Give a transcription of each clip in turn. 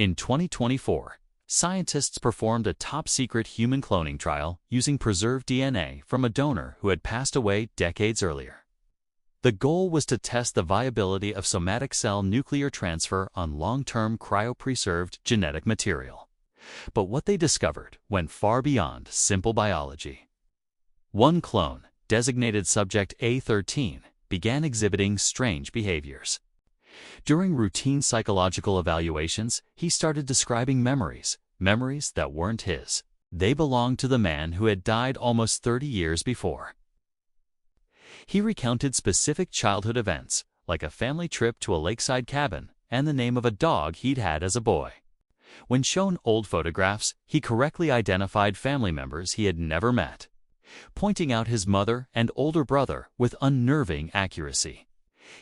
In 2024, scientists performed a top-secret human cloning trial using preserved DNA from a donor who had passed away decades earlier. The goal was to test the viability of somatic cell nuclear transfer on long-term cryopreserved genetic material. But what they discovered went far beyond simple biology. One clone, designated subject A13, began exhibiting strange behaviors. During routine psychological evaluations, he started describing memories that weren't his. They belonged to the man who had died almost 30 years before. He recounted specific childhood events, like a family trip to a lakeside cabin and the name of a dog he'd had as a boy. When shown old photographs, he correctly identified family members he had never met, pointing out his mother and older brother with unnerving accuracy.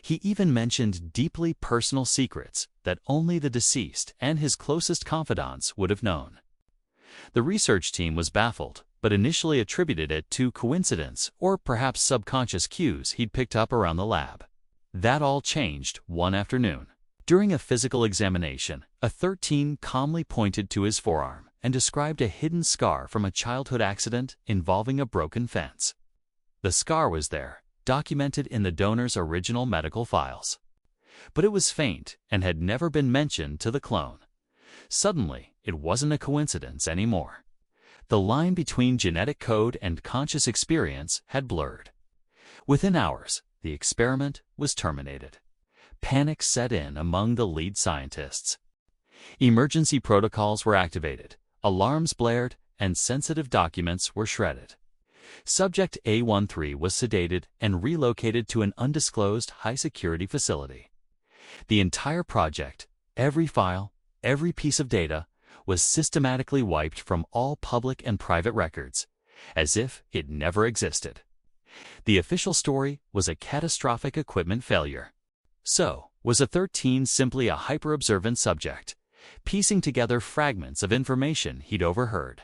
He even mentioned deeply personal secrets that only the deceased and his closest confidants would have known. The research team was baffled, but initially attributed it to coincidence or perhaps subconscious cues he'd picked up around the lab. That all changed one afternoon. During a physical examination, A13 calmly pointed to his forearm and described a hidden scar from a childhood accident involving a broken fence. The scar was there, documented in the donor's original medical files. But it was faint and had never been mentioned to the clone. Suddenly, it wasn't a coincidence anymore. The line between genetic code and conscious experience had blurred. Within hours, the experiment was terminated. Panic set in among the lead scientists. Emergency protocols were activated, alarms blared, and sensitive documents were shredded. Subject A13 was sedated and relocated to an undisclosed high-security facility. The entire project, every file, every piece of data, was systematically wiped from all public and private records, as if it never existed. The official story was a catastrophic equipment failure. So, was A13 simply a hyper-observant subject, piecing together fragments of information he'd overheard?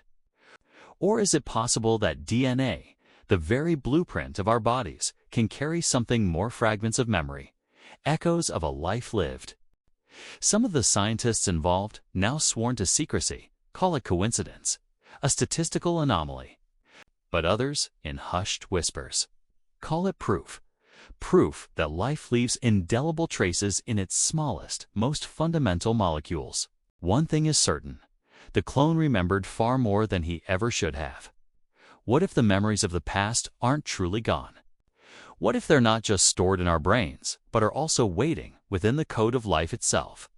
Or is it possible that DNA, the very blueprint of our bodies, can carry something more: fragments of memory, echoes of a life lived? Some of the scientists involved, now sworn to secrecy, call it coincidence, a statistical anomaly. But others, in hushed whispers, call it proof. Proof that life leaves indelible traces in its smallest, most fundamental molecules. One thing is certain: the clone remembered far more than he ever should have. What if the memories of the past aren't truly gone? What if they're not just stored in our brains, but are also waiting within the code of life itself?